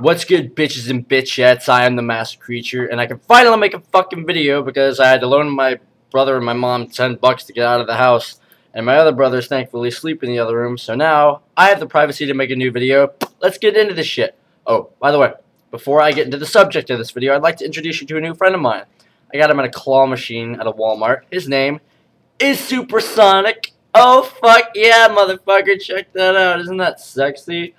What's good, bitches and bitchettes? I am TheMassaCreature, and I can finally make a fucking video because I had to loan my brother and my mom $10 to get out of the house, and my other brother's thankfully asleep in the other room, so now I have the privacy to make a new video. Let's get into this shit. Oh, by the way, before I get into the subject of this video, I'd like to introduce you to a new friend of mine. I got him at a claw machine at a Walmart. His name is Supersonic. Oh, fuck yeah, motherfucker, check that out. Isn't that sexy?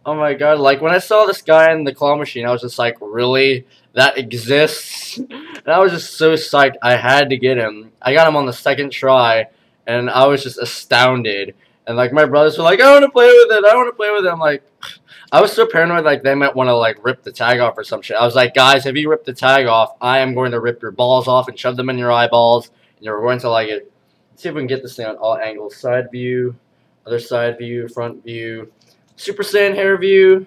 Oh my god, like, when I saw this guy in the claw machine, I was just like, really? That exists? And I was just so psyched, I had to get him. I got him on the second try, and I was just astounded. And, like, my brothers were like, I want to play with it, I want to play with it. I'm like, I was so paranoid, like, they might want to, like, rip the tag off or some shit. I was like, guys, if you rip the tag off, I am going to rip your balls off and shove them in your eyeballs, and you're going to like it. Let's see if we can get this thing on all angles. Side view, other side view, front view. Super Saiyan hair view,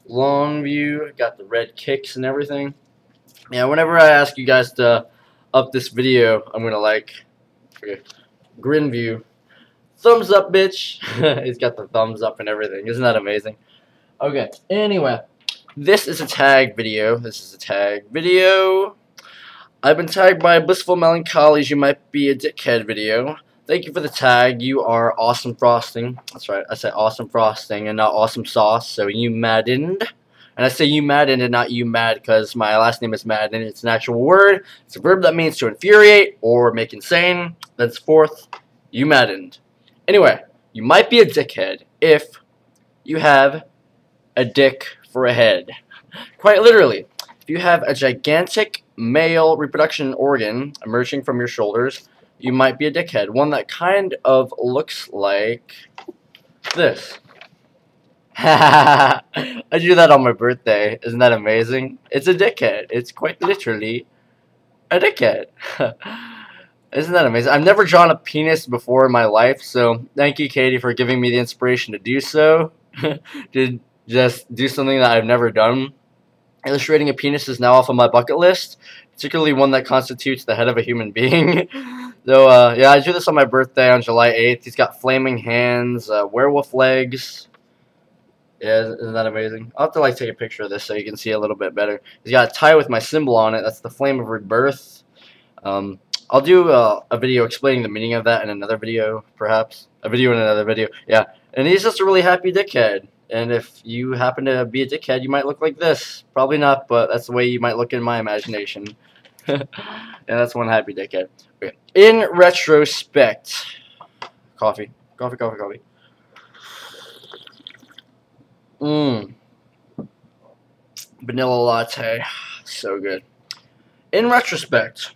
long view, got the red kicks and everything. Yeah, whenever I ask you guys to up this video, I'm gonna like, okay, grin view, thumbs up, bitch. He's got the thumbs up and everything. Isn't that amazing? Okay, anyway, this is a tag video. I've been tagged by Blissful Melancholies, You Might Be a Dickhead video. Thank you for the tag. You are awesome frosting. That's right. I said awesome frosting and not awesome sauce. So you maddened. And I say you maddened and not you mad because my last name is Madden. It's an actual word. It's a verb that means to infuriate or make insane. Thenceforth, you maddened. Anyway, you might be a dickhead if you have a dick for a head. Quite literally. If you have a gigantic male reproduction organ emerging from your shoulders, you might be a dickhead. One that kind of looks like this. I drew that on my birthday. Isn't that amazing? It's a dickhead. It's quite literally a dickhead. Isn't that amazing? I've never drawn a penis before in my life, so thank you, Katie, for giving me the inspiration to do so. To just do something that I've never done. Illustrating a penis is now off of my bucket list, particularly one that constitutes the head of a human being. So, yeah, I drew this on my birthday on July 8th. He's got flaming hands, werewolf legs. Yeah, isn't that amazing? I'll have to, like, take a picture of this so you can see a little bit better. He's got a tie with my symbol on it. That's the flame of rebirth. I'll do a video explaining the meaning of that in another video, perhaps. A video in another video, yeah. And he's just a really happy dickhead. And if you happen to be a dickhead, you might look like this. Probably not, but that's the way you might look in my imagination. And that's one happy dickhead. Okay. In retrospect, coffee. Vanilla latte, so good. In retrospect,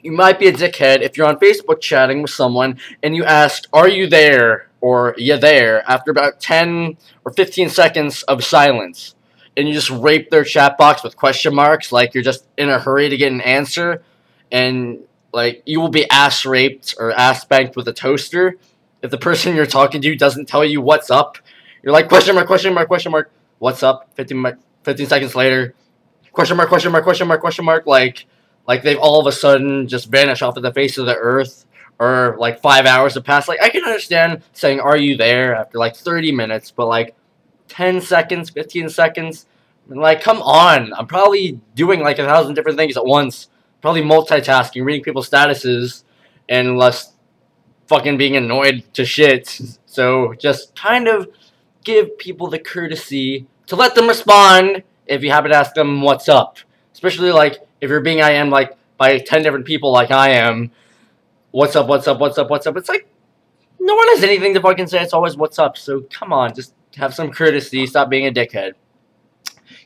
you might be a dickhead if you're on Facebook chatting with someone and you ask, "Are you there?" or "You there?" after about 10 or 15 seconds of silence. And you just rape their chat box with question marks like you're just in a hurry to get an answer. And, like, you will be ass raped or ass spanked with a toaster if the person you're talking to doesn't tell you what's up. You're like, question mark, question mark, question mark, what's up? 15 seconds later, question mark, question mark, question mark, question mark, like they've all of a sudden just vanished off of the face of the earth. Or, like, 5 hours have passed. Like, I can understand saying, "Are you there?" after, like, 30 minutes. But, like, 10 seconds, 15 seconds. Like, come on. I'm probably doing, like, 1,000 different things at once. Probably multitasking, reading people's statuses, and less fucking being annoyed to shit. So, just kind of give people the courtesy to let them respond if you happen to ask them what's up. Especially, like, if you're being IM'd, like, by 10 different people like I am. What's up, what's up, what's up, what's up? It's like, no one has anything to fucking say. It's always what's up. So, come on. Just have some courtesy. Stop being a dickhead.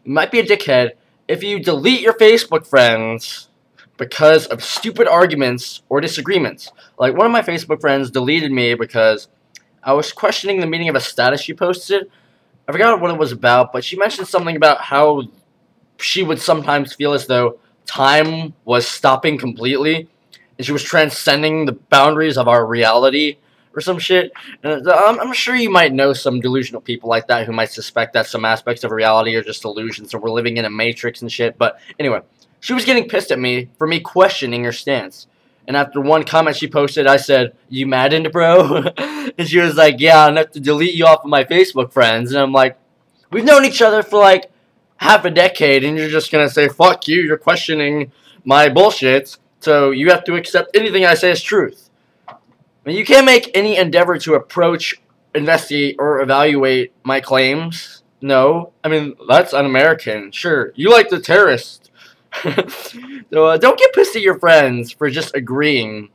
You might be a dickhead if you delete your Facebook friends because of stupid arguments or disagreements. Like, one of my Facebook friends deleted me because I was questioning the meaning of a status she posted. I forgot what it was about, but she mentioned something about how she would sometimes feel as though time was stopping completely. And she was transcending the boundaries of our reality or some shit. And I'm sure you might know some delusional people like that who might suspect that some aspects of reality are just illusions, so we're living in a matrix and shit. But anyway, she was getting pissed at me for me questioning her stance. And after one comment she posted, I said, "You maddened, bro?" And she was like, "Yeah, enough to delete you off of my Facebook friends." And I'm like, We've known each other for like half a decade, and you're just gonna say, fuck you, you're questioning my bullshit, so you have to accept anything I say as truth. I mean, you can't make any endeavor to approach, investigate, or evaluate my claims. No. I mean, that's un-American. Sure, you like the terrorist. So don't get pissed at your friends for just agreeing,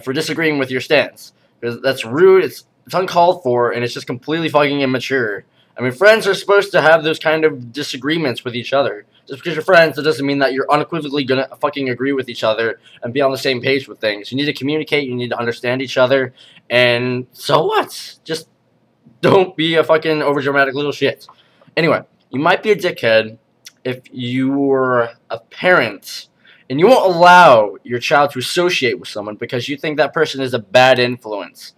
for disagreeing with your stance. Because that's rude, it's uncalled for, and it's just completely fucking immature. I mean, friends are supposed to have those kind of disagreements with each other. Just because you're friends, that doesn't mean that you're unequivocally gonna fucking agree with each other and be on the same page with things. You need to communicate, you need to understand each other, and so what? Just don't be a fucking overdramatic little shit. Anyway, you might be a dickhead if you're a parent and you won't allow your child to associate with someone because you think that person is a bad influence.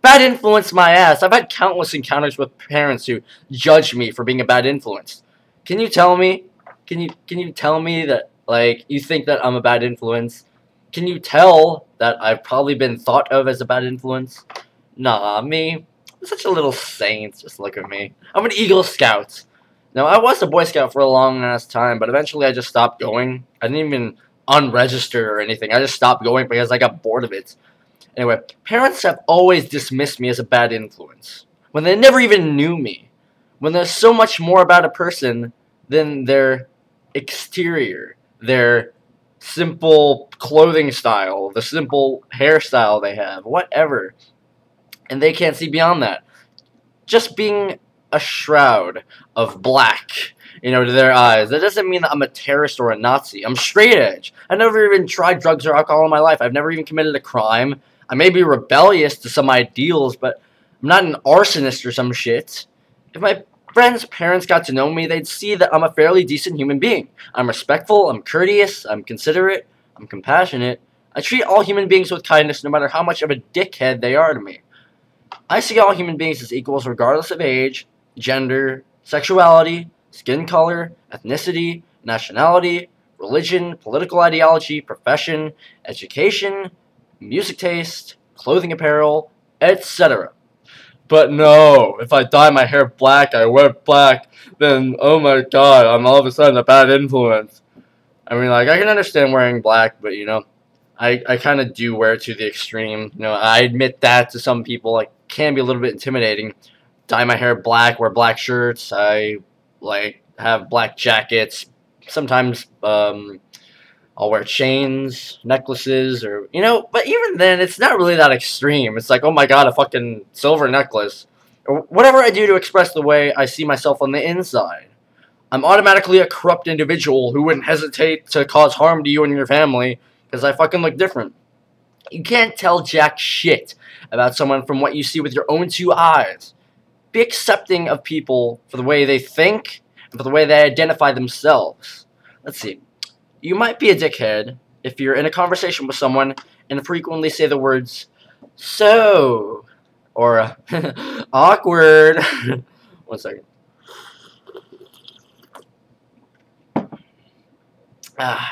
Bad influence my ass. I've had countless encounters with parents who judge me for being a bad influence. Can you tell me? Can you tell me that, like, you think that I'm a bad influence? Can you tell that I've probably been thought of as a bad influence? Nah, me. I'm such a little saint. Just look at me. I'm an Eagle Scout. Now, I was a Boy Scout for a long ass time, but eventually I just stopped going. I didn't even unregister or anything. I just stopped going because I got bored of it. Anyway, parents have always dismissed me as a bad influence, when they never even knew me, when there's so much more about a person than their exterior, their simple clothing style, the simple hairstyle they have, whatever, and they can't see beyond that. Just being a shroud of black, you know, to their eyes. That doesn't mean that I'm a terrorist or a Nazi. I'm straight edge. I've never even tried drugs or alcohol in my life. I've never even committed a crime. I may be rebellious to some ideals, but I'm not an arsonist or some shit. If my friends' parents got to know me, they'd see that I'm a fairly decent human being. I'm respectful, I'm courteous, I'm considerate, I'm compassionate. I treat all human beings with kindness no matter how much of a dickhead they are to me. I see all human beings as equals regardless of age, gender, sexuality, skin color, ethnicity, nationality, religion, political ideology, profession, education, music taste, clothing apparel, etc. But no, if I dye my hair black, I wear black, then oh my god, I'm all of a sudden a bad influence. I mean, like, I can understand wearing black, but, you know, I kind of do wear it to the extreme. You know, I admit that to some people, like, can be a little bit intimidating. Dye my hair black, wear black shirts, I, like, have black jackets. Sometimes, I'll wear chains, necklaces, or, you know, but even then, it's not really that extreme. It's like, oh my god, a fucking silver necklace. Or whatever I do to express the way I see myself on the inside. I'm automatically a corrupt individual who wouldn't hesitate to cause harm to you and your family because I fucking look different. You can't tell jack shit about someone from what you see with your own two eyes. Be accepting of people for the way they think and for the way they identify themselves. Let's see. You might be a dickhead if you're in a conversation with someone and frequently say the words, so, or awkward. One second.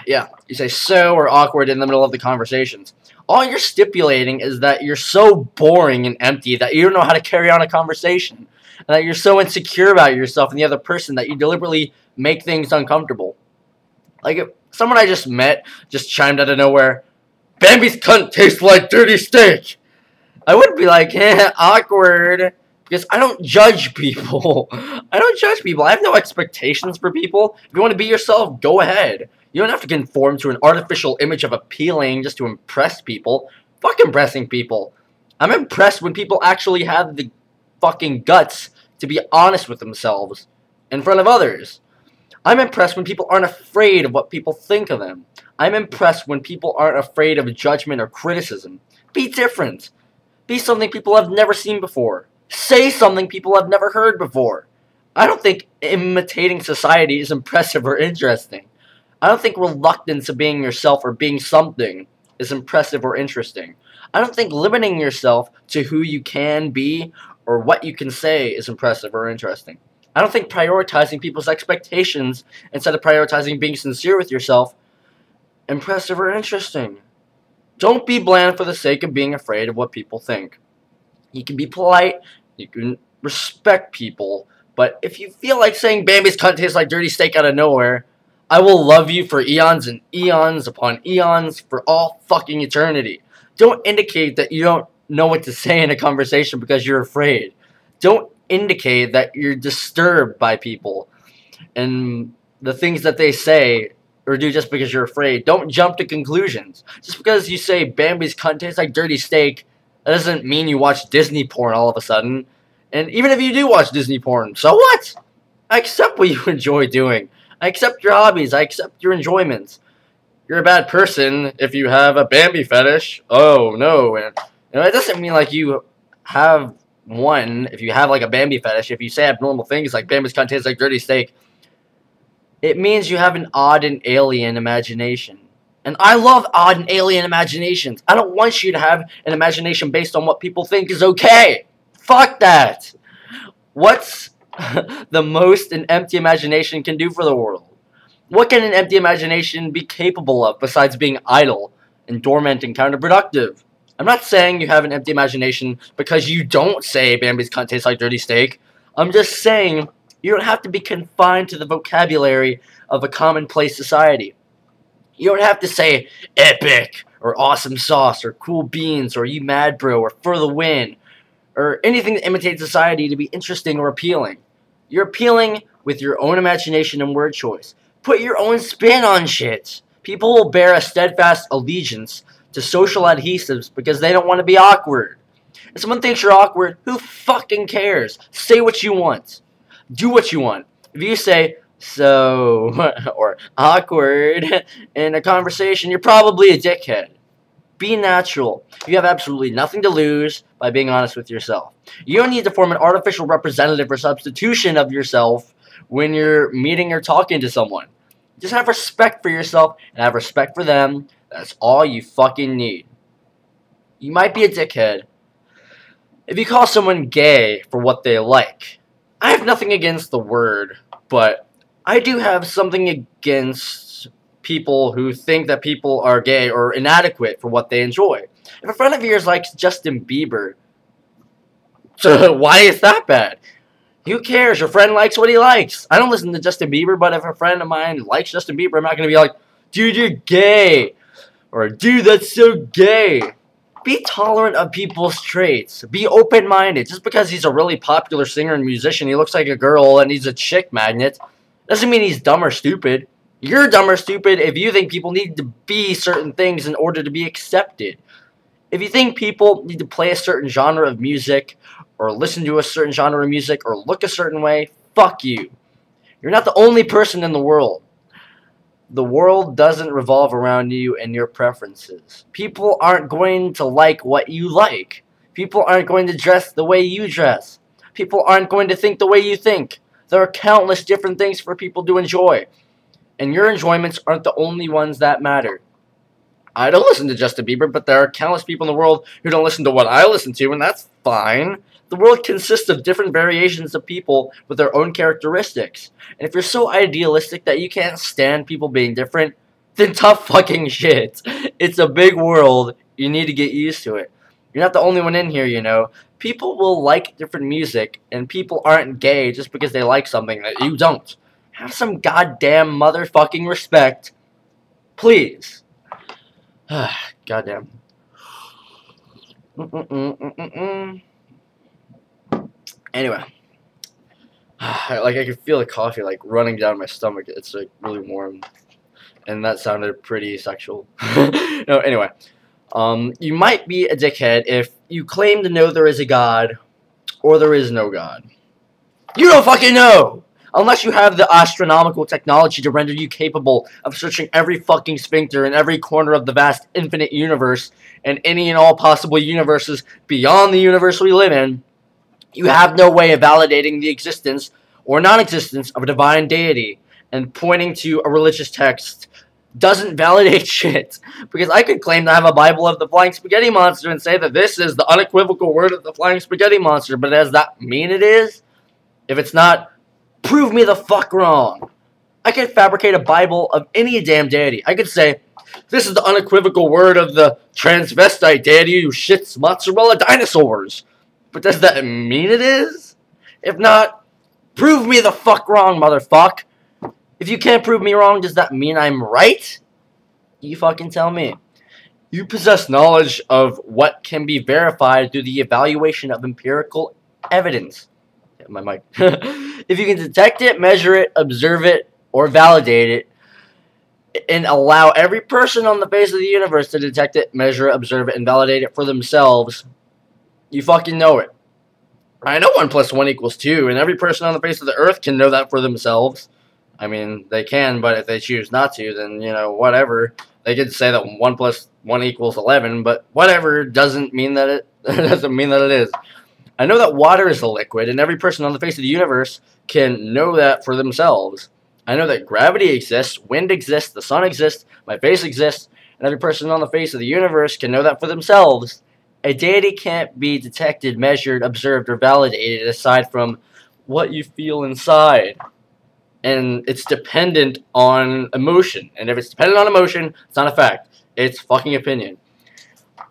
Yeah, you say so or awkward in the middle of the conversations. All you're stipulating is that you're so boring and empty that you don't know how to carry on a conversation. And that you're so insecure about yourself and the other person that you deliberately make things uncomfortable. Like, if someone I just met just chimed out of nowhere, Bambi's cunt tastes like dirty steak, I would be like, awkward. Because I don't judge people. I don't judge people. I have no expectations for people. If you want to be yourself, go ahead. You don't have to conform to an artificial image of appealing just to impress people. Fuck impressing people. I'm impressed when people actually have the fucking guts to be honest with themselves in front of others. I'm impressed when people aren't afraid of what people think of them. I'm impressed when people aren't afraid of judgment or criticism. Be different. Be something people have never seen before. Say something people have never heard before. I don't think imitating society is impressive or interesting. I don't think reluctance to being yourself or being something is impressive or interesting. I don't think limiting yourself to who you can be or what you can say is impressive or interesting. I don't think prioritizing people's expectations instead of prioritizing being sincere with yourself impressive or interesting. Don't be bland for the sake of being afraid of what people think. You can be polite, you can respect people, But if you feel like saying Bambi's cunt tastes like dirty steak out of nowhere, I will love you for eons and eons upon eons for all fucking eternity. Don't indicate that you don't know what to say in a conversation because you're afraid. Don't indicate that you're disturbed by people and the things that they say or do just because you're afraid. Don't jump to conclusions. Just because you say Bambi's cunt tastes like dirty steak, that doesn't mean you watch Disney porn all of a sudden. And even if you do watch Disney porn, so what? I accept what you enjoy doing. I accept your hobbies. I accept your enjoyments. You're a bad person if you have a Bambi fetish. Oh, no. And it doesn't mean like you have one. If you have like a Bambi fetish, if you say abnormal things like Bambi's cunt tastes like dirty steak, it means you have an odd and alien imagination. And I love odd and alien imaginations. I don't want you to have an imagination based on what people think is okay. Fuck that. What's the most an empty imagination can do for the world? What can an empty imagination be capable of besides being idle and dormant and counterproductive? I'm not saying you have an empty imagination because you don't say Bambi's cunt tastes like dirty steak. I'm just saying you don't have to be confined to the vocabulary of a commonplace society. You don't have to say epic or awesome sauce or cool beans or you mad bro or for the win or anything that imitates society to be interesting or appealing. You're appealing with your own imagination and word choice. Put your own spin on shit. People will bear a steadfast allegiance to social adhesives because they don't want to be awkward. If someone thinks you're awkward, who fucking cares? Say what you want. Do what you want. If you say, so, or awkward in a conversation, you're probably a dickhead. Be natural. You have absolutely nothing to lose by being honest with yourself. You don't need to form an artificial representative or substitution of yourself when you're meeting or talking to someone. Just have respect for yourself and have respect for them. That's all you fucking need. You might be a dickhead if you call someone gay for what they like. I have nothing against the word, but I do have something against people who think that people are gay or inadequate for what they enjoy. If a friend of yours likes Justin Bieber, so why is that bad? Who cares? Your friend likes what he likes. I don't listen to Justin Bieber, but if a friend of mine likes Justin Bieber, I'm not going to be like, dude, you're gay. Or, dude, that's so gay. Be tolerant of people's traits. Be open-minded. Just because he's a really popular singer and musician, he looks like a girl and he's a chick magnet, doesn't mean he's dumb or stupid. You're dumb or stupid if you think people need to be certain things in order to be accepted. If you think people need to play a certain genre of music, or listen to a certain genre of music, or look a certain way, fuck you. You're not the only person in the world. The world doesn't revolve around you and your preferences. People aren't going to like what you like. People aren't going to dress the way you dress. People aren't going to think the way you think. There are countless different things for people to enjoy. And your enjoyments aren't the only ones that matter. I don't listen to Justin Bieber, but there are countless people in the world who don't listen to what I listen to, and that's fine. The world consists of different variations of people with their own characteristics. And if you're so idealistic that you can't stand people being different, then tough fucking shit. It's a big world. You need to get used to it. You're not the only one in here, you know. People will like different music, and people aren't gay just because they like something that you don't. Have some goddamn motherfucking respect. Please. Goddamn. Anyway. I can feel the coffee like running down my stomach. It's like really warm. And that sounded pretty sexual. No, anyway. You might be a dickhead if you claim to know there is a God or there is no God. You don't fucking know! Unless you have the astronomical technology to render you capable of searching every fucking sphincter in every corner of the vast infinite universe and any and all possible universes beyond the universe we live in, you have no way of validating the existence or non-existence of a divine deity, and pointing to a religious text doesn't validate shit. Because I could claim to have a Bible of the Flying Spaghetti Monster and say that this is the unequivocal word of the Flying Spaghetti Monster, but does that mean it is? If it's not, prove me the fuck wrong. I could fabricate a Bible of any damn deity. I could say, this is the unequivocal word of the transvestite deity who shits mozzarella dinosaurs. But does that mean it is? If not, Prove me the fuck wrong, motherfuck. If you can't prove me wrong, does that mean I'm right? You fucking tell me. You possess knowledge of what can be verified through the evaluation of empirical evidence. Yeah, my mic. If you can detect it, measure it, observe it, or validate it, and allow every person on the face of the universe to detect it, measure it, observe it, and validate it for themselves, you fucking know it. I know 1 + 1 = 2, and every person on the face of the earth can know that for themselves. I mean, they can, but if they choose not to, then, you know, whatever. They could say that 1 + 1 = 11, but whatever doesn't mean that it is. I know that water is a liquid, and every person on the face of the universe can know that for themselves. I know that gravity exists, wind exists, the sun exists, my face exists, and every person on the face of the universe can know that for themselves. A deity can't be detected, measured, observed, or validated aside from what you feel inside. And it's dependent on emotion. And if it's dependent on emotion, it's not a fact. It's fucking opinion.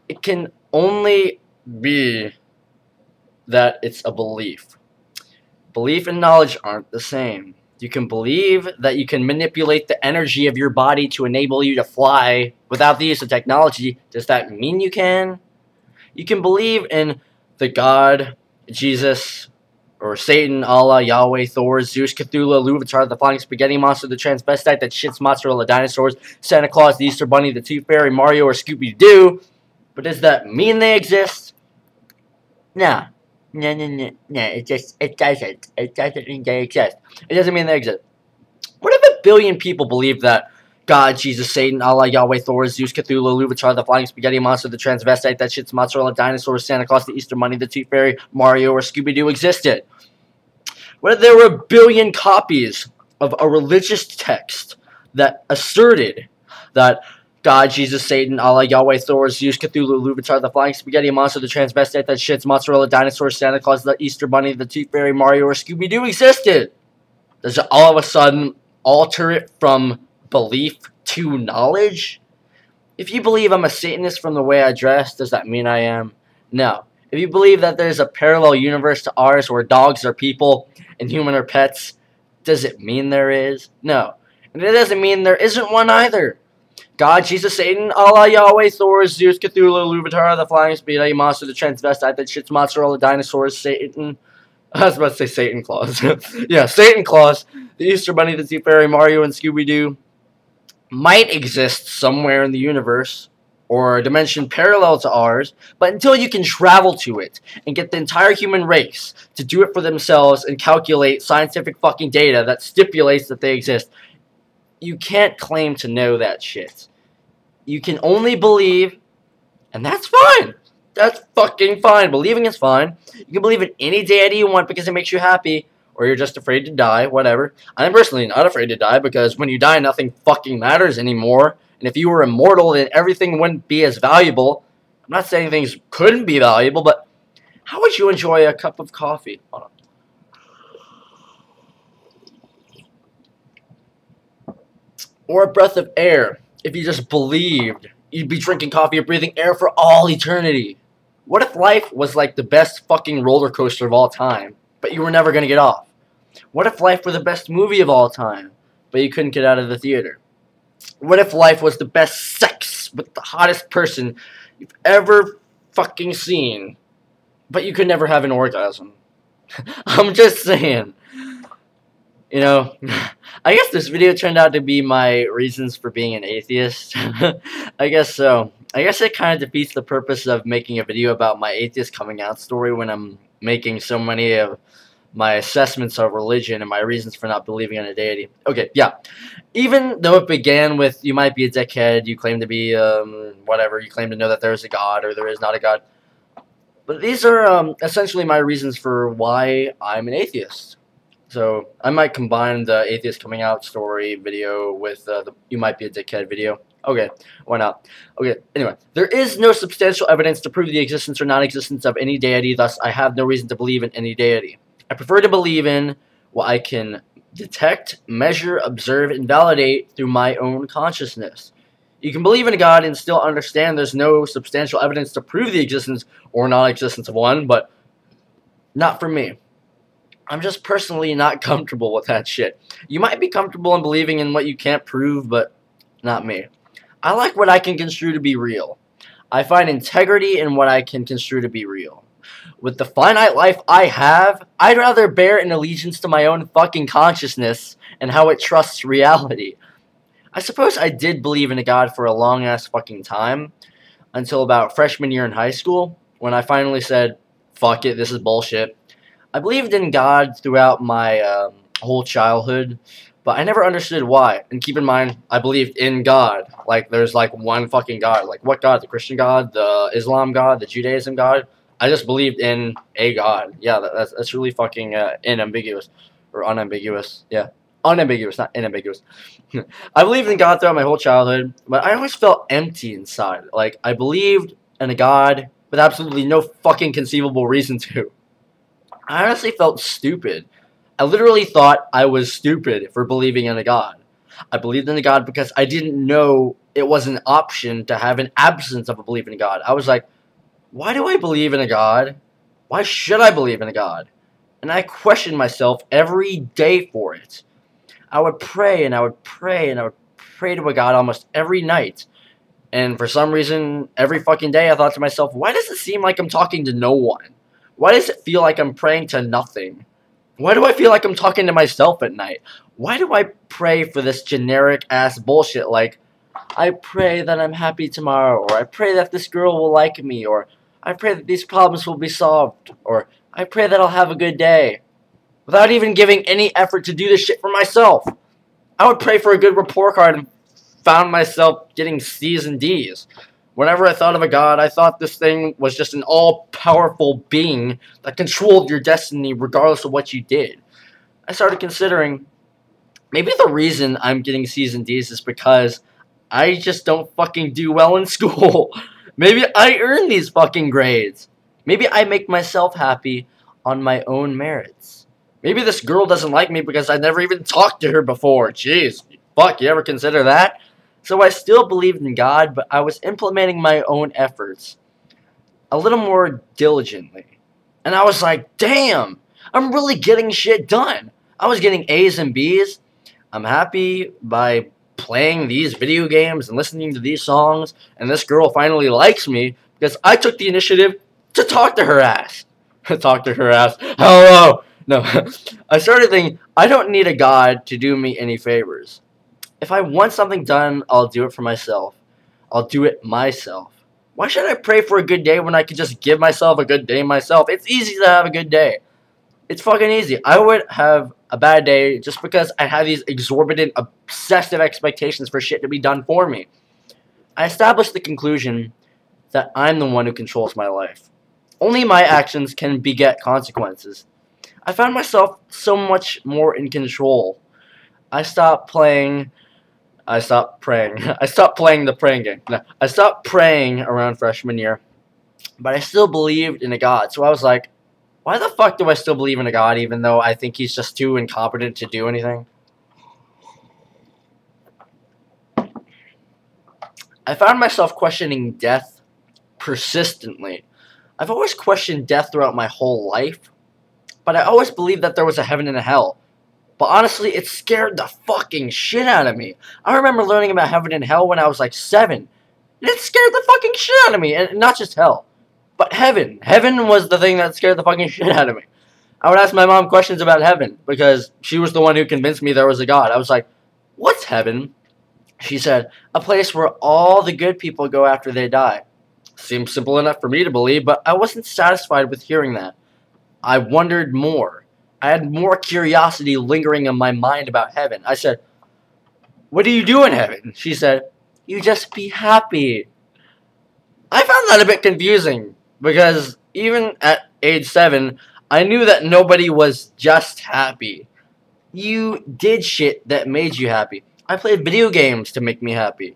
It can only be that it's a belief. Belief and knowledge aren't the same. You can believe that you can manipulate the energy of your body to enable you to fly without the use of technology. Does that mean you can? You can believe in the God, Jesus, or Satan, Allah, Yahweh, Thor, Zeus, Cthulhu, Luvatar, the Flying Spaghetti Monster, the Transvestite that shits mozzarella dinosaurs, Santa Claus, the Easter Bunny, the Tooth Fairy, Mario, or Scooby-Doo. But does that mean they exist? No. No, it doesn't. It doesn't mean they exist. It doesn't mean they exist. What if 1 billion people believe that God, Jesus, Satan, Allah, Yahweh, Thor, Zeus, Cthulhu, Luvatar, the Flying Spaghetti Monster, the Transvestite that shits mozzarella dinosaurs, Santa Claus, the Easter Bunny, the Tooth Fairy, Mario, or Scooby-Doo existed? What if there were 1 billion copies of a religious text that asserted that God, Jesus, Satan, Allah, Yahweh, Thor, Zeus, Cthulhu, Luvatar, the Flying Spaghetti Monster, the Transvestite that shits mozzarella dinosaurs, Santa Claus, the Easter Bunny, the Tooth Fairy, Mario, or Scooby-Doo existed? Does it all of a sudden alter it from belief to knowledge? If you believe I'm a Satanist from the way I dress, does that mean I am? No. If you believe that there's a parallel universe to ours where dogs are people and humans are pets, does it mean there is? No. And it doesn't mean there isn't one either. God, Jesus, Satan, Allah, Yahweh, Thor, Zeus, Cthulhu, Luvatar, the Flying Spaghetti Monster, the Transvestite that shits mozzarella dinosaurs, Satan. I was about to say Satan Claus. Yeah, Satan Claus, the Easter Bunny, the Tooth Fairy, Mario, and Scooby-Doo might exist somewhere in the universe or a dimension parallel to ours, but until you can travel to it and get the entire human race to do it for themselves and calculate scientific fucking data that stipulates that they exist, you can't claim to know that shit. You can only believe, and that's fine. That's fucking fine. Believing is fine. You can believe in any deity you want because it makes you happy, or you're just afraid to die, whatever. I'm personally not afraid to die because when you die, nothing fucking matters anymore. And if you were immortal, then everything wouldn't be as valuable. I'm not saying things couldn't be valuable, but how would you enjoy a cup of coffee? Hold on. Or a breath of air. If you just believed, you'd be drinking coffee or breathing air for all eternity. What if life was like the best fucking roller coaster of all time, but you were never going to get off? What if life were the best movie of all time, but you couldn't get out of the theater? What if life was the best sex with the hottest person you've ever fucking seen, but you could never have an orgasm? I'm just saying. You know, I guess this video turned out to be my reasons for being an atheist. I guess so. I guess it kind of defeats the purpose of making a video about my atheist coming out story when I'm making so many of my assessments of religion and my reasons for not believing in a deity. Okay, yeah. Even though it began with, you might be a dickhead, you claim to be, whatever, you claim to know that there is a God or there is not a God. But these are essentially my reasons for why I'm an atheist. So I might combine the atheist coming out story video with the you might be a dickhead video. Okay, why not? Okay, anyway. There is no substantial evidence to prove the existence or non-existence of any deity, thus I have no reason to believe in any deity. I prefer to believe in what I can detect, measure, observe, and validate through my own consciousness. You can believe in a God and still understand there's no substantial evidence to prove the existence or non-existence of one, but not for me. I'm just personally not comfortable with that shit. You might be comfortable in believing in what you can't prove, but not me. I like what I can construe to be real. I find integrity in what I can construe to be real. With the finite life I have, I'd rather bear an allegiance to my own fucking consciousness and how it trusts reality. I suppose I did believe in a God for a long ass fucking time, until about freshman year in high school, when I finally said, fuck it, this is bullshit. I believed in God throughout my whole childhood, but I never understood why. And keep in mind, I believed in God. Like, there's like one fucking God. Like, what God? The Christian God? The Islam God? The Judaism God? I just believed in a God. Yeah, that's really fucking inambiguous. Or unambiguous. Yeah. Unambiguous, not inambiguous. I believed in God throughout my whole childhood, but I always felt empty inside. Like, I believed in a God with absolutely no fucking conceivable reason to. I honestly felt stupid. I literally thought I was stupid for believing in a God. I believed in a God because I didn't know it was an option to have an absence of a belief in a God. I was like, why do I believe in a God? Why should I believe in a God? And I questioned myself every day for it. I would pray and I would pray and I would pray to a God almost every night. And for some reason, every fucking day I thought to myself, why does it seem like I'm talking to no one? Why does it feel like I'm praying to nothing? Why do I feel like I'm talking to myself at night? Why do I pray for this generic ass bullshit like, I pray that I'm happy tomorrow, or I pray that this girl will like me, or I pray that these problems will be solved, or I pray that I'll have a good day, without even giving any effort to do this shit for myself. I would pray for a good report card and found myself getting C's and D's. Whenever I thought of a God, I thought this thing was just an all-powerful being that controlled your destiny regardless of what you did. I started considering, maybe the reason I'm getting C's and D's is because I just don't fucking do well in school. Maybe I earn these fucking grades. Maybe I make myself happy on my own merits. Maybe this girl doesn't like me because I never even talked to her before. Jeez, fuck, you ever consider that? So I still believed in God, but I was implementing my own efforts a little more diligently. And I was like, damn, I'm really getting shit done. I was getting A's and B's. I'm happy by playing these video games and listening to these songs, and this girl finally likes me because I took the initiative to talk to her ass. Talk to her ass. Hello. No. I started thinking, I don't need a God to do me any favors. If I want something done, I'll do it for myself. I'll do it myself. Why should I pray for a good day when I can just give myself a good day myself? It's easy to have a good day. It's fucking easy. I would have a bad day just because I have these exorbitant, obsessive expectations for shit to be done for me. I established the conclusion that I'm the one who controls my life. Only my actions can beget consequences. I found myself so much more in control. I stopped praying. I stopped playing the praying game. No, I stopped praying around freshman year, but I still believed in a God. So I was like, why the fuck do I still believe in a God even though I think he's just too incompetent to do anything? I found myself questioning death persistently. I've always questioned death throughout my whole life, but I always believed that there was a heaven and a hell. But honestly, it scared the fucking shit out of me. I remember learning about heaven and hell when I was like 7. And it scared the fucking shit out of me. And not just hell, but heaven. Heaven was the thing that scared the fucking shit out of me. I would ask my mom questions about heaven because she was the one who convinced me there was a God. I was like, what's heaven? She said, a place where all the good people go after they die. Seemed simple enough for me to believe, but I wasn't satisfied with hearing that. I wondered more. I had more curiosity lingering in my mind about heaven. I said, what do you do in heaven? She said, you just be happy. I found that a bit confusing because even at age 7, I knew that nobody was just happy. You did shit that made you happy. I played video games to make me happy.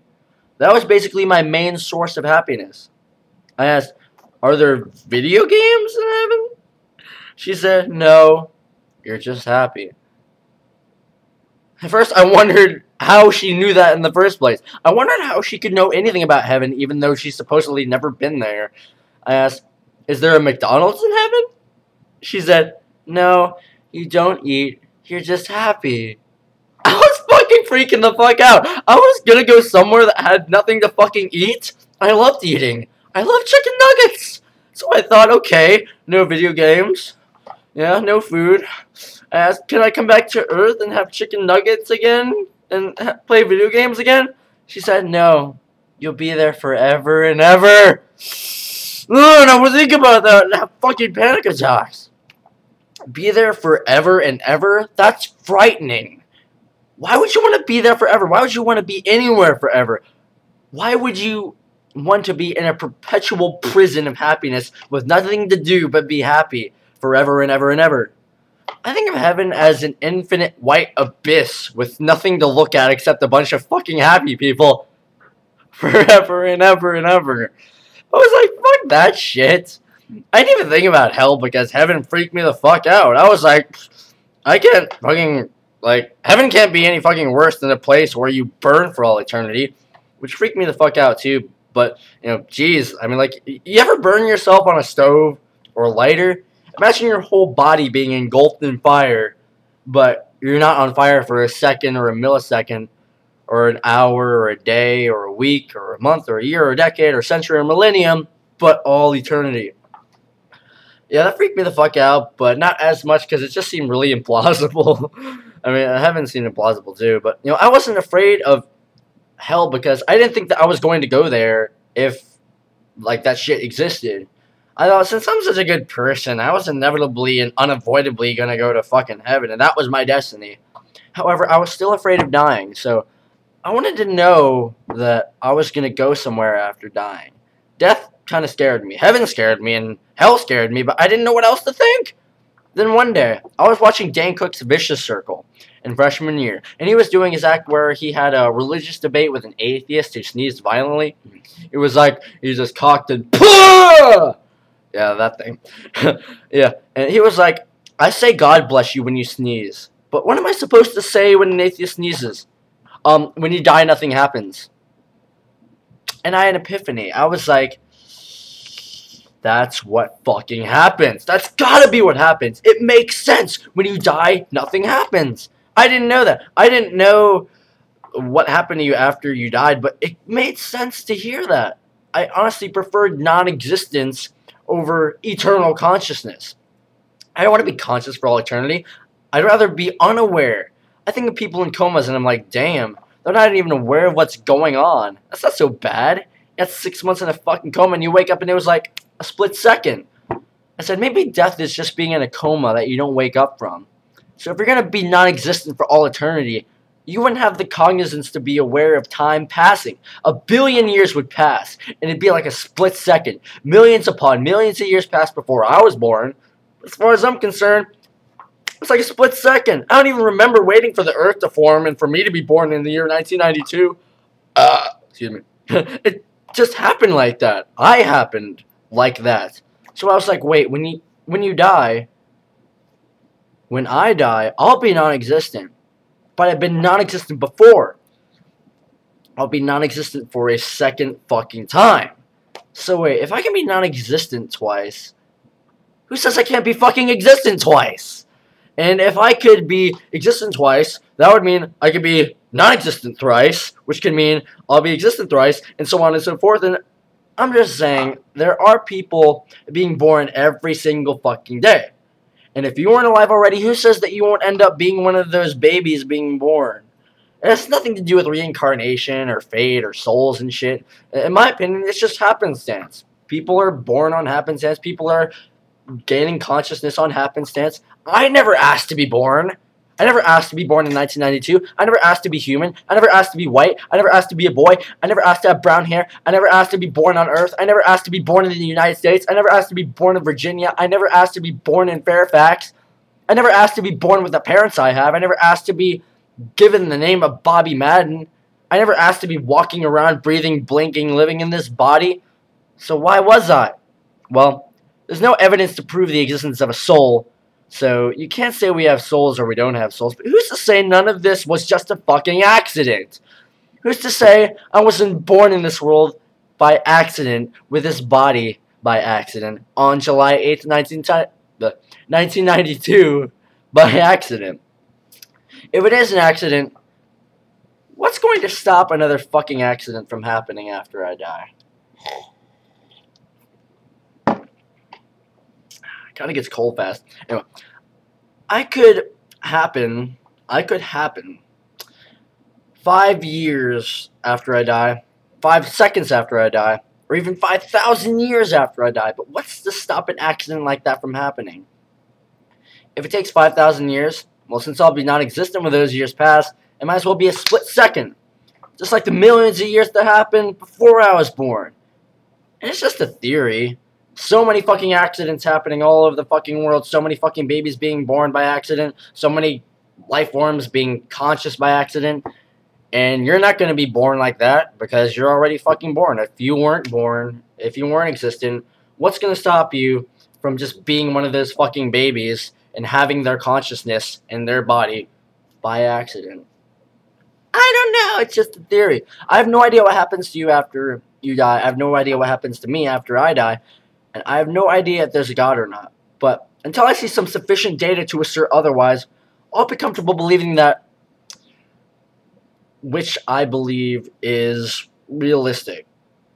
That was basically my main source of happiness. I asked, are there video games in heaven? She said, no. You're just happy. At first, I wondered how she knew that in the first place. I wondered how she could know anything about heaven, even though she's supposedly never been there. I asked, is there a McDonald's in heaven? She said, no, You don't eat. You're just happy. I was fucking freaking the fuck out. I was gonna go somewhere that had nothing to fucking eat. I loved eating. I love chicken nuggets. So I thought, okay, no video games. Yeah, no food. I asked, can I come back to Earth and have chicken nuggets again? And play video games again? She said, no. You'll be there forever and ever. And I was thinking about that and have fucking panic attacks. Be there forever and ever? That's frightening. Why would you want to be there forever? Why would you want to be anywhere forever? Why would you want to be in a perpetual prison of happiness with nothing to do but be happy forever and ever and ever? I think of heaven as an infinite white abyss with nothing to look at except a bunch of fucking happy people forever and ever and ever. I was like, fuck that shit. I didn't even think about hell because heaven freaked me the fuck out. I was like, I can't fucking, like, heaven can't be any fucking worse than a place where you burn for all eternity, which freaked me the fuck out too. But, you know, geez, I mean, like, you ever burn yourself on a stove or a lighter? Imagine your whole body being engulfed in fire, but you're not on fire for a second or a millisecond or an hour or a day or a week or a month or a year or a decade or a century or a millennium, but all eternity. Yeah, that freaked me the fuck out, but not as much because it just seemed really implausible. I mean, I haven't seen implausible too, but, you know, I wasn't afraid of hell because I didn't think that I was going to go there if, like, that shit existed. I thought, since I'm such a good person, I was inevitably and unavoidably going to go to fucking heaven, and that was my destiny. However, I was still afraid of dying, so I wanted to know that I was going to go somewhere after dying. Death kind of scared me. Heaven scared me, and hell scared me, but I didn't know what else to think. Then one day, I was watching Dan Cook's Vicious Circle in freshman year, and he was doing his act where he had a religious debate with an atheist who sneezed violently. It was like, he just cocked and Pah! Yeah, that thing. Yeah, and he was like, I say God bless you when you sneeze, but what am I supposed to say when an atheist sneezes? When you die, nothing happens. And I had an epiphany. I was like, that's what fucking happens. That's gotta be what happens. It makes sense. When you die, nothing happens. I didn't know that. I didn't know what happened to you after you died, but it made sense to hear that. I honestly preferred non-existence over eternal consciousness. I don't want to be conscious for all eternity. I'd rather be unaware. I think of people in comas and I'm like, damn, they're not even aware of what's going on. That's not so bad. That's 6 months in a fucking coma and you wake up and it was like a split second. I said, maybe death is just being in a coma that you don't wake up from. So if you're going to be non-existent for all eternity, you wouldn't have the cognizance to be aware of time passing. 1 billion years would pass, and it'd be like a split second. Millions upon millions of years passed before I was born. As far as I'm concerned, it's like a split second. I don't even remember waiting for the Earth to form and for me to be born in the year 1992. Excuse me. It just happened like that. I happened like that. So I was like, wait, when you die, when I die, I'll be non-existent. But I've been non-existent before. I'll be non-existent for a second fucking time. So wait, if I can be non-existent twice, who says I can't be fucking existent twice? And if I could be existent twice, that would mean I could be non-existent thrice, which could mean I'll be existent thrice, and so on and so forth. And I'm just saying, there are people being born every single fucking day. And if you weren't alive already, who says that you won't end up being one of those babies being born? It has nothing to do with reincarnation or fate or souls and shit. In my opinion, it's just happenstance. People are born on happenstance. People are gaining consciousness on happenstance. I never asked to be born. I never asked to be born in 1992. I never asked to be human. I never asked to be white. I never asked to be a boy. I never asked to have brown hair. I never asked to be born on Earth. I never asked to be born in the United States. I never asked to be born in Virginia. I never asked to be born in Fairfax. I never asked to be born with the parents I have. I never asked to be given the name of Bobby Madden. I never asked to be walking around, breathing, blinking, living in this body. So why was I? Well, there's no evidence to prove the existence of a soul. So you can't say we have souls or we don't have souls. But who's to say none of this was just a fucking accident? Who's to say I wasn't born in this world by accident with this body by accident on July 8th, 1992 by accident. If it is an accident, what's going to stop another fucking accident from happening after I die? Kind of gets cold fast. Anyway, I could happen 5 years after I die, 5 seconds after I die, or even 5,000 years after I die. But what's to stop an accident like that from happening? If it takes 5,000 years, well, since I'll be non-existent when those years pass, it might as well be a split second. Just like the millions of years that happened before I was born. And it's just a theory. So many fucking accidents happening all over the fucking world. So many fucking babies being born by accident. So many life forms being conscious by accident. And you're not going to be born like that because you're already fucking born. If you weren't born, if you weren't existent, what's going to stop you from just being one of those fucking babies and having their consciousness in their body by accident? I don't know. It's just a theory. I have no idea what happens to you after you die. I have no idea what happens to me after I die. And I have no idea if there's a God or not. But until I see some sufficient data to assert otherwise, I'll be comfortable believing that which I believe is realistic.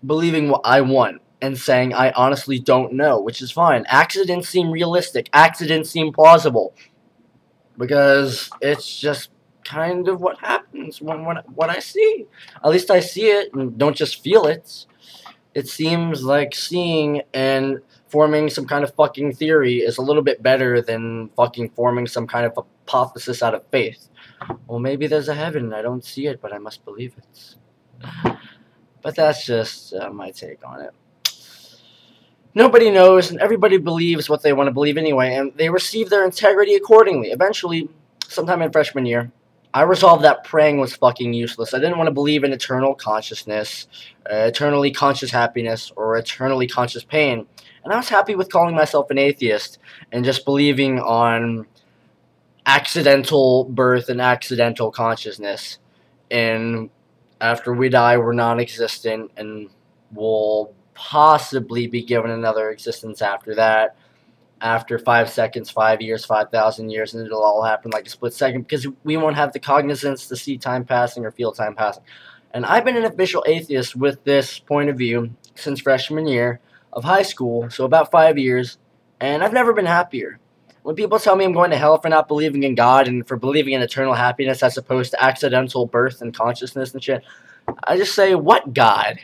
Believing what I want and saying I honestly don't know, which is fine. Accidents seem realistic. Accidents seem plausible. Because it's just kind of what happens when what I see. At least I see it and don't just feel it. It seems like seeing and forming some kind of fucking theory is a little bit better than fucking forming some kind of hypothesis out of faith. Well, maybe there's a heaven and I don't see it, but I must believe it. But that's just my take on it. Nobody knows, and everybody believes what they want to believe anyway, and they receive their integrity accordingly. Eventually, sometime in freshman year, I resolved that praying was fucking useless. I didn't want to believe in eternal consciousness, eternally conscious happiness, or eternally conscious pain. And I was happy with calling myself an atheist and just believing on accidental birth and accidental consciousness. And after we die, we're non-existent and we'll possibly be given another existence after that. After 5 seconds, 5 years, 5,000 years, and it'll all happen like a split second because we won't have the cognizance to see time passing or feel time passing. And I've been an official atheist with this point of view since freshman year of high school, so about 5 years, and I've never been happier. When people tell me I'm going to hell for not believing in God and for believing in eternal happiness as opposed to accidental birth and consciousness and shit, I just say, what God?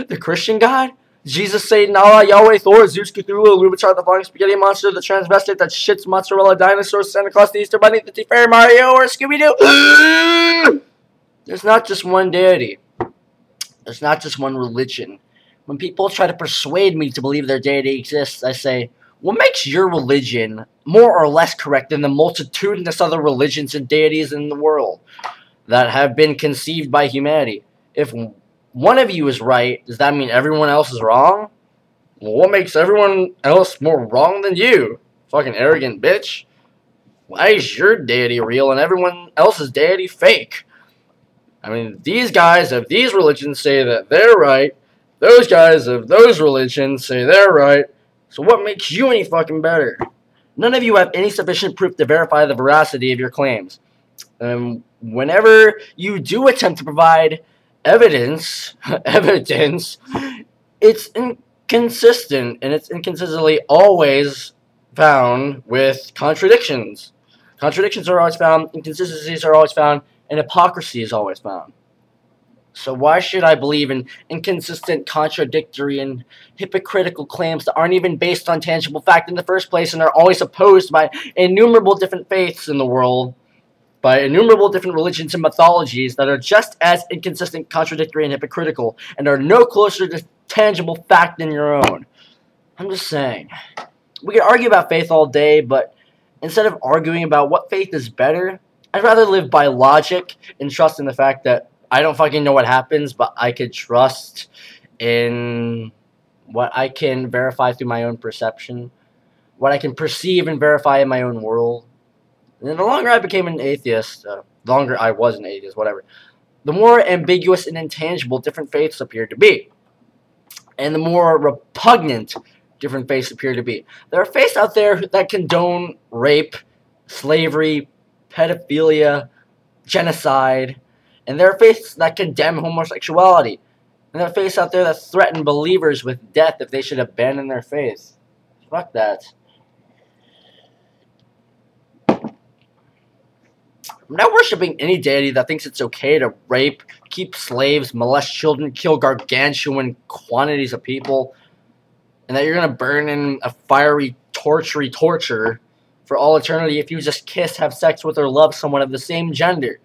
The Christian God? Jesus, Satan, Allah, Yahweh, Thor, Zeus, Cthulhu, Lubichar, the flying spaghetti monster, the transvestite that shits mozzarella dinosaurs, Santa Claus, the Easter Bunny, the Tooth Fairy, Mario, or Scooby-Doo. There's not just one deity. There's not just one religion. When people try to persuade me to believe their deity exists, I say, what makes your religion more or less correct than the multitudinous other religions and deities in the world that have been conceived by humanity? If one of you is right, does that mean everyone else is wrong? Well, what makes everyone else more wrong than you? Fucking arrogant bitch. Why is your deity real and everyone else's deity fake? I mean, these guys of these religions say that they're right. Those guys of those religions say they're right. So what makes you any fucking better? None of you have any sufficient proof to verify the veracity of your claims. Whenever you do attempt to provide evidence, it's inconsistent, and it's inconsistently always found with contradictions. Contradictions are always found, inconsistencies are always found, and hypocrisy is always found. So why should I believe in inconsistent, contradictory, and hypocritical claims that aren't even based on tangible fact in the first place and are always opposed by innumerable different faiths in the world, by innumerable different religions and mythologies that are just as inconsistent, contradictory, and hypocritical, and are no closer to tangible fact than your own? I'm just saying. We could argue about faith all day, but instead of arguing about what faith is better, I'd rather live by logic and trust in the fact that I don't fucking know what happens, but I could trust in what I can verify through my own perception, what I can perceive and verify in my own world. And the longer I became an atheist, the longer I was an atheist, whatever, the more ambiguous and intangible different faiths appear to be. And the more repugnant different faiths appear to be. There are faiths out there that condone rape slavery, pedophilia, genocide, and there are faiths that condemn homosexuality, and there are faiths out there that threaten believers with death if they should abandon their faith. Fuck that. I'm not worshipping any deity that thinks it's okay to rape, keep slaves, molest children, kill gargantuan quantities of people, and that you're going to burn in a fiery, torture for all eternity if you just kiss, have sex with, or love someone of the same gender,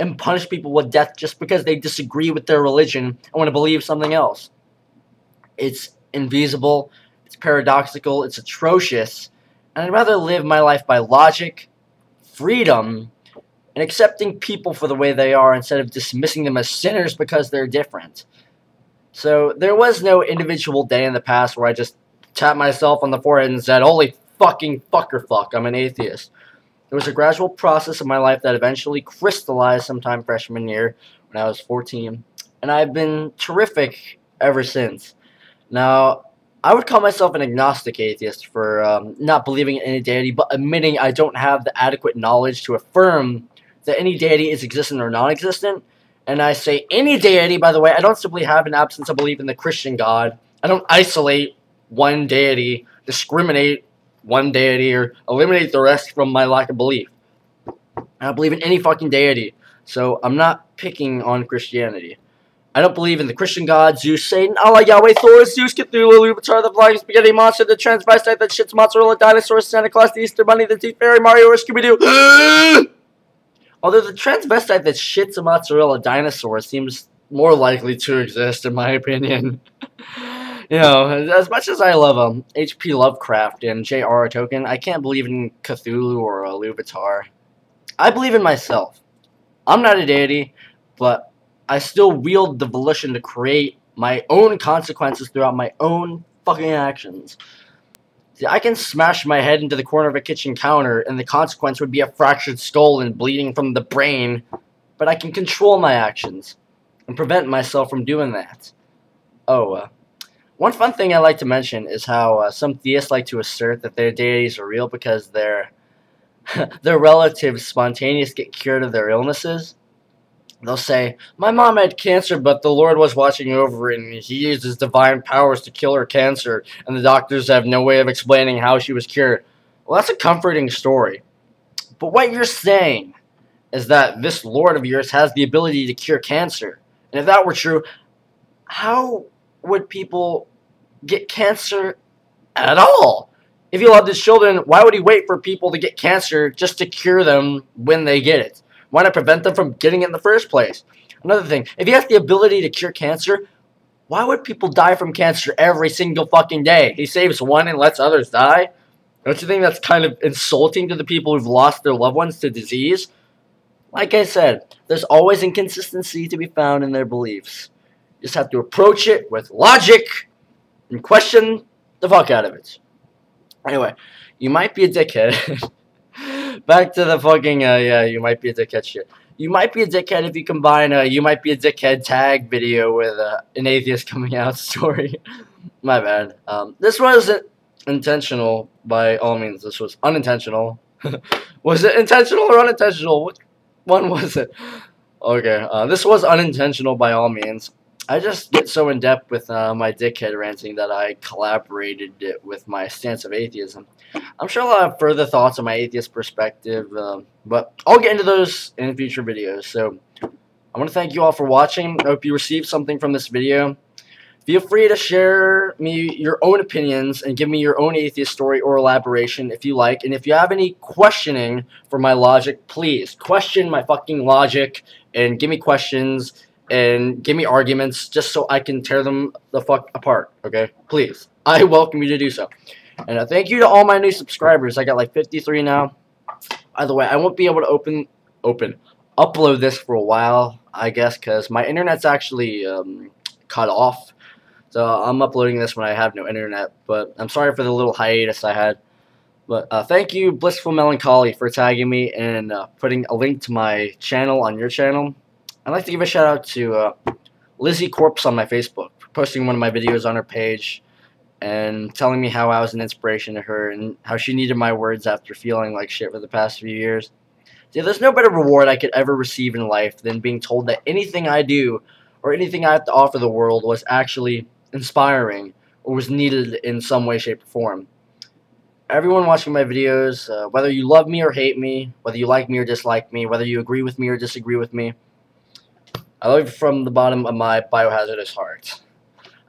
and punish people with death just because they disagree with their religion and want to believe something else. It's infeasible, it's paradoxical, it's atrocious, and I'd rather live my life by logic, freedom, and accepting people for the way they are instead of dismissing them as sinners because they're different. So there was no individual day in the past where I just tapped myself on the forehead and said, holy fucking fuck, I'm an atheist. It was a gradual process of my life that eventually crystallized sometime freshman year when I was 14, and I've been terrific ever since. Now, I would call myself an agnostic atheist for not believing in any deity, but admitting I don't have the adequate knowledge to affirm that any deity is existent or non-existent. And I say any deity, by the way, I don't simply have an absence of belief in the Christian God. I don't isolate one deity, discriminate one deity, or eliminate the rest from my lack of belief. I don't believe in any fucking deity, so I'm not picking on Christianity. I don't believe in the Christian God, Zeus, Satan, Allah, Yahweh, Thor, Zeus, Cthulhu, Lucifer, the flying spaghetti monster, the transvestite that shits mozzarella, dinosaur, Santa Claus, the Easter Bunny, the Tooth Fairy, Mario, or Scooby-Doo. Although the transvestite that shits a mozzarella dinosaur seems more likely to exist, in my opinion. You know, as much as I love H.P. Lovecraft and J.R.R. Tolkien, I can't believe in Cthulhu or Lucifer. I believe in myself. I'm not a deity, but I still wield the volition to create my own consequences throughout my own fucking actions. See, I can smash my head into the corner of a kitchen counter, and the consequence would be a fractured skull and bleeding from the brain, but I can control my actions and prevent myself from doing that. One fun thing I like to mention is how some theists like to assert that their deities are real because their relatives spontaneously get cured of their illnesses. They'll say, my mom had cancer, but the Lord was watching over it, and he used his divine powers to kill her cancer, and the doctors have no way of explaining how she was cured. Well, that's a comforting story. But what you're saying is that this Lord of yours has the ability to cure cancer. And if that were true, how would people get cancer at all? If he loved his children, why would he wait for people to get cancer just to cure them when they get it? Why not prevent them from getting it in the first place? Another thing, if he has the ability to cure cancer, why would people die from cancer every single fucking day? He saves one and lets others die? Don't you think that's kind of insulting to the people who've lost their loved ones to disease? Like I said, there's always inconsistency to be found in their beliefs. You just have to approach it with logic and question the fuck out of it. Anyway, you might be a dickhead. Back to the fucking, you might be a dickhead shit. You might be a dickhead if you combine a you might be a dickhead tag video with an atheist coming out story. My bad. This wasn't intentional by all means. This was unintentional. Was it intentional or unintentional? What one was it? Okay, this was unintentional by all means. I just get so in depth with my dickhead ranting that I collaborated it with my stance of atheism. I'm sure I'll have further thoughts on my atheist perspective, but I'll get into those in future videos. So I want to thank you all for watching. I hope you received something from this video. Feel free to share me your own opinions and give me your own atheist story or elaboration if you like. And if you have any questioning for my logic, please question my fucking logic and give me questions and give me arguments just so I can tear them the fuck apart, okay? Please. I welcome you to do so. And thank you to all my new subscribers. I got like 53 now. By the way, I won't be able to upload this for a while, I guess, because my internet's actually cut off. So I'm uploading this when I have no internet. But I'm sorry for the little hiatus I had. But thank you, Blissful Melancholy, for tagging me and putting a link to my channel on your channel. I'd like to give a shout out to Lizzie Corpse on my Facebook for posting one of my videos on her page. and telling me how I was an inspiration to her and how she needed my words after feeling like shit for the past few years. See, there's no better reward I could ever receive in life than being told that anything I do or anything I have to offer the world was actually inspiring or was needed in some way, shape, or form. Everyone watching my videos, whether you love me or hate me, whether you like me or dislike me, whether you agree with me or disagree with me, I love you from the bottom of my biohazardous heart.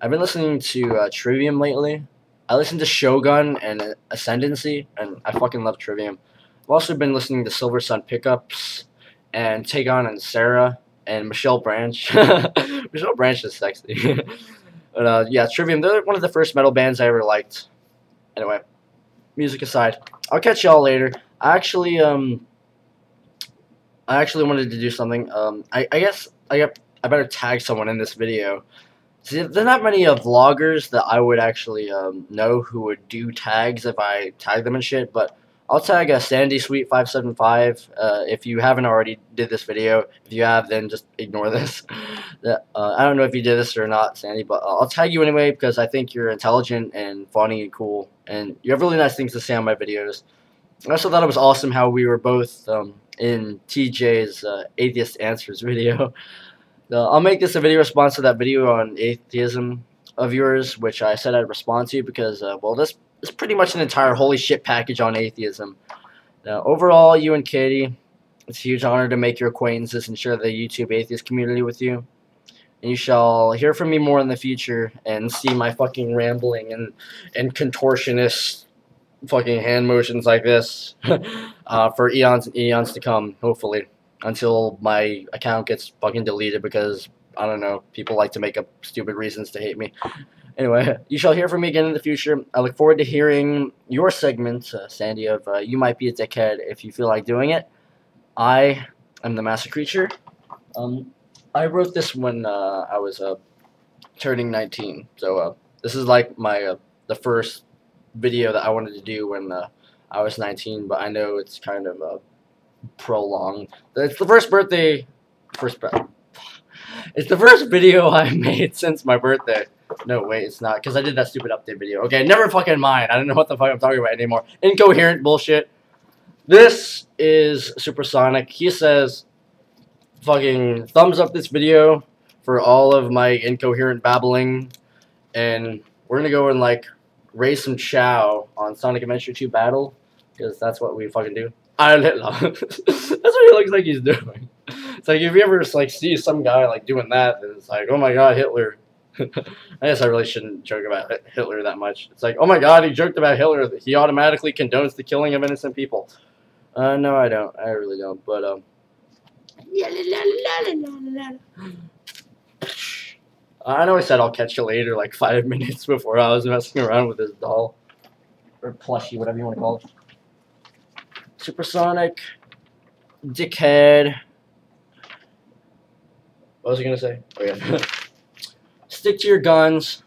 I've been listening to Trivium lately. I listened to Shogun and Ascendancy, and I fucking love Trivium. I've also been listening to Silver Sun Pickups and Tagon and Sarah and Michelle Branch. Michelle Branch is sexy. But yeah, Trivium, they're one of the first metal bands I ever liked. Anyway, music aside, I'll catch y'all later. I actually wanted to do something. I guess I better tag someone in this video. See, there are not many vloggers that I would actually know who would do tags if I tag them and shit, but I'll tag Sandy Sweet 575 if you haven't already did this video. If you have, then just ignore this. I don't know if you did this or not, Sandy, but I'll tag you anyway because I think you're intelligent and funny and cool, and you have really nice things to say on my videos. I also thought it was awesome how we were both in TJ's Atheist Answers video. I'll make this a video response to that video on atheism of yours, which I said I'd respond to because, well, this is pretty much an entire holy shit package on atheism. Now, overall, you and Katie, it's a huge honor to make your acquaintances and share the YouTube atheist community with you. And you shall hear from me more in the future and see my fucking rambling and contortionist fucking hand motions like this for eons and eons to come, hopefully. Until my account gets fucking deleted because, I don't know, people like to make up stupid reasons to hate me. Anyway, you shall hear from me again in the future. I look forward to hearing your segment, Sandy, of You Might Be a Dickhead if you feel like doing it. I am TheMassaCreature. I wrote this when I was turning 19. So this is like my the first video that I wanted to do when I was 19, but I know it's kind of prolonged. It's the it's the first video I made since my birthday. No, wait, it's not, because I did that stupid update video. Okay, never fucking mind. I don't know what the fuck I'm talking about anymore. Incoherent bullshit. This is Supersonic. He says, fucking thumbs up this video for all of my incoherent babbling, and we're gonna go and, like, raise some chow on Sonic Adventure 2 Battle, because that's what we fucking do. That's what he looks like he's doing. It's like if you ever like see some guy like doing that, then it's like, oh my god, Hitler. I guess I really shouldn't joke about Hitler that much. It's like, oh my god, he joked about Hitler. He automatically condones the killing of innocent people. No, I don't. I really don't. But I know I said I'll catch you later like 5 minutes before I was messing around with this doll or plushie, whatever you want to call it. Supersonic, Dickhead. What was I gonna say? Oh yeah. Stick to your guns.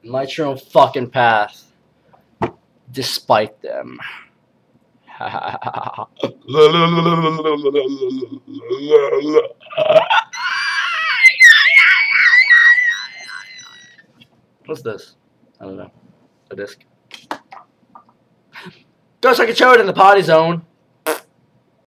Light your own fucking path, despite them. What's this? I don't know. A disc. Ghost, I can show it in the potty zone.